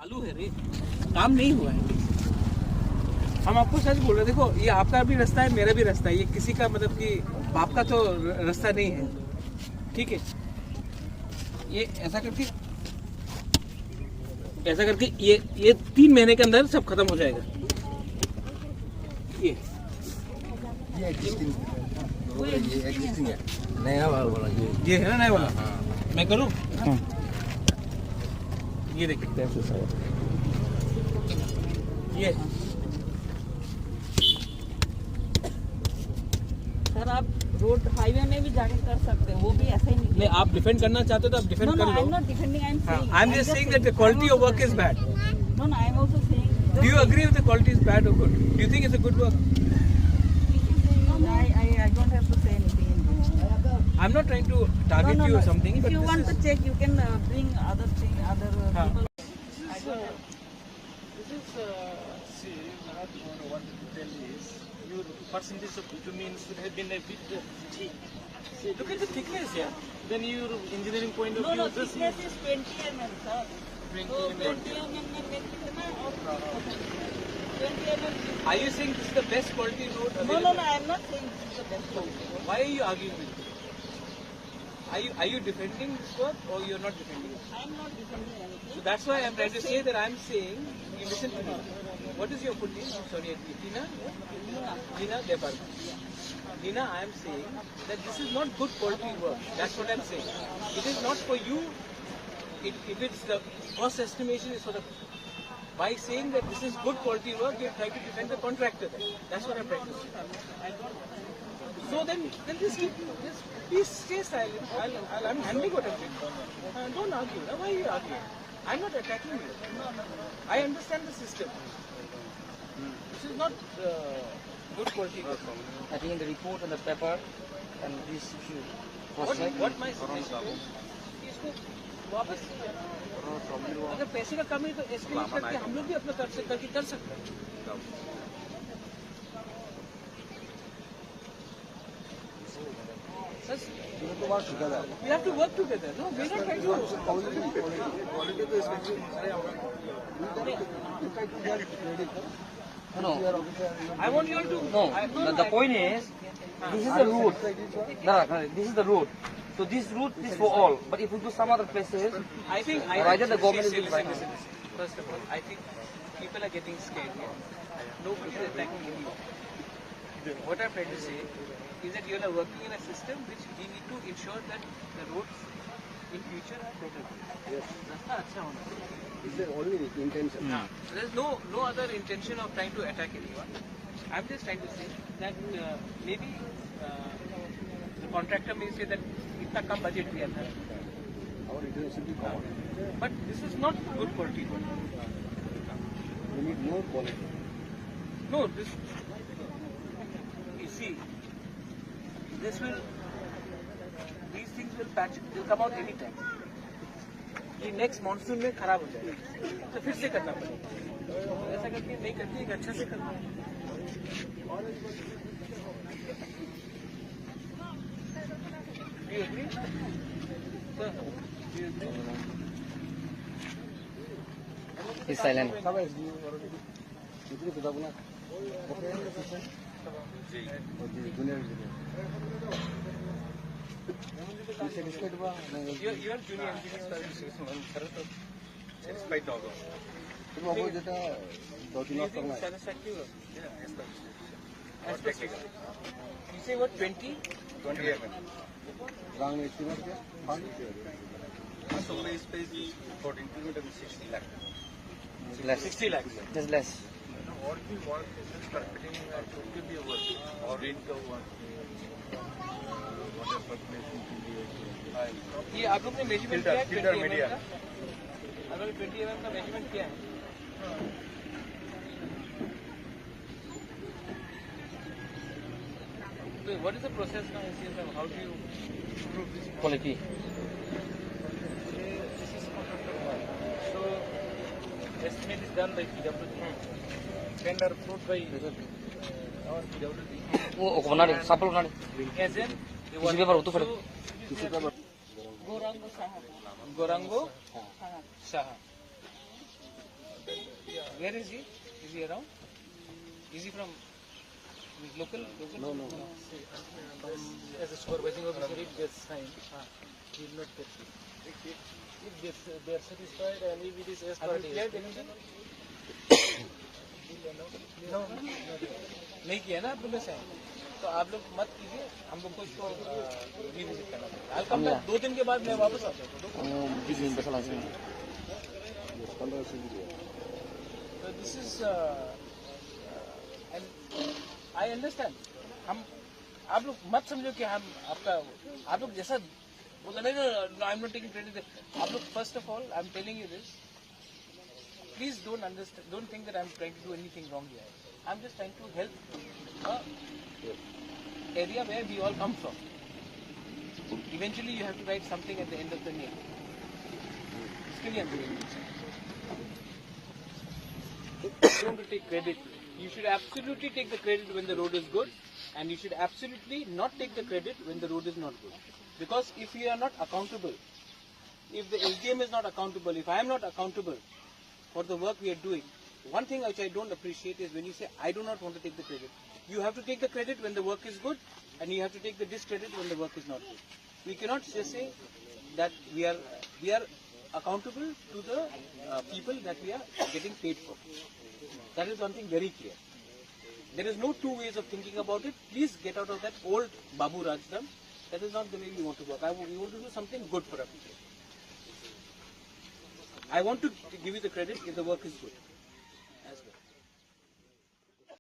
चालू है रे, काम नहीं हुआ है। हम आपको सच बोल रहे हैं, देखो ये आपका भी रास्ता है, मेरा भी रास्ता है, ये किसी का मतलब कि बाप का तो रास्ता नहीं है, ठीक है। ये ऐसा करके ये 3 महीने के अंदर सब खत्म हो जाएगा। ये एग्जिस्टिंग है, नया वाला ये है ना नया वाला। मैं करूँ? ये देखिए ये सर, आप रोड हाईवे में भी जाके कर सकते हैं, वो भी ऐसा ही नहीं। आप डिफेंड करना चाहते हो तो आप डिफेंड कर लो। I am not defending, I am saying, I am just saying that the quality of work is bad. No no, I am also saying, do you agree with the quality is bad और good? Do you think it's a good work? I don't have to say anything in this. I'm not trying to target you or something, If but you this want is, to check, you can bring other people. this is see, what I want to tell is your percentage of bitumen should have been a bit thick. See, look at the thickness here. Then your engineering point of No, view, no, this thickness is 20 mm, sir. 20 So mm. 20 mm में make कितना और 20 mm. Are you saying this is the best quality road No, available? no, no, I am not saying this is the best quality. Why are you arguing with me? Are you defending this work or you're not defending it? I am not defending anything. So that's why I'm trying to say that I'm saying, you listen to me. What is your full name? I'm sorry, Tina? Tina Deparma. Tina, I am saying that this is not good quality work. That's what I'm saying. It is not for you. If it's the cost estimation is for the... By saying that this is good quality work, you're trying to defend the contractor then. That's what I'm trying to say. So then just please stay silent. I'm handling what I'm doing. Don't argue. Now, why are you arguing? I'm not attacking you. I understand the system. This is not good quality work. I think in the report and the paper and this issue. What my suggestion is, इसको वापस अगर पैसे का कम है तो estimate करके हम लोग भी अपना तरफ से करके कर सकते हैं। We have to work together. No, we're not trying to. No, I want you all to. no. The point is, this is the route. No, this is the route. So this route is for all. But if we do some other places, I think either the government is listen, right. listen. First of all, I think people are getting scared here. Nobody is attacking you. What I'm trying to say is that you are working in a system which we need to ensure that the roads in future are protected. Yes. रास्ता अच्छा होना चाहिए. Is there only intention? There is no other intention of trying to attack anyone. I'm just trying to say that maybe the contractor may say that इतना कम budget दिया था. Our intention should be common. But this is not good quality work. We need more quality. No, this. You see, these things will patch. They'll come out any time. ये next monsoon में खराब हो जाएगा, तो फिर से करना पड़ेगा. ऐसा करके नहीं करती, एक अच्छा से करना. Do you agree? Sir, do you agree? he's silent. कितनी किताब ना? Junior You are junior engineer. Satisfied now. तुम आपको जेटा दो तीन You लाख think करना है. satisfactory work? Or technical. You say what 20? 20 mm. रंग एस्टिमेट के fund So my space is 14 kilometer with 60 lakh. Less. 60 lakhs. Just less. All the work is just carpeting and should be a work. Or rain का work. Water circulation के लिए. ये आप लोग ने measurement किया है? Filter 20 media. mm का? आप लोग 20 mm का मेजरमेंट किया है? So what is the process now? How do you prove this? Quality. So estimate is done by PWD. Tender approved by our PWD. वो बना दे, sample बना दे. As in, किसी पेपर हो तो फिर. Gorango Saha. Gorango Saha. Where is he? Is he around? Is he from local? No. As a supervising officer, if they sign, he will not get it. If they are satisfied and if it is as per the no, नहीं किया ना आप लोगों ने sign, तो आप लोग मत कीजिए, हम लोग को इसको रिविजिट करना पड़ेगा। I'll come back 2 दिन के बाद मैं वापस आ जाऊँगा। So this is and I understand. हम आप लोग मत समझो कि हम आपका आप लोग जैसा बोला नहीं no I'm not taking credit. आप लोग first of all I'm telling you this. Please don't think that I'm trying to do anything wrong here. I'm just trying to help a area where we all come from. Eventually you have to write something at the end of the name. इसके लिए I'm doing this. Don't take credit. You should absolutely take the credit when the road is good, and you should absolutely not take the credit when the road is not good. Because if you are not accountable, if the SDM is not accountable, if I am not accountable for the work we are doing, one thing which I don't appreciate is when you say, I do not want to take the credit. You have to take the credit when the work is good, and you have to take the discredit when the work is not good. We cannot just say that we are accountable to the people that we are getting paid for. That is one thing very clear. There is no two ways of thinking about it. Please get out of that old Babu Rajdam. That is not the way we want to work. We want to do something good for our people. I want to give you the credit if the work is good.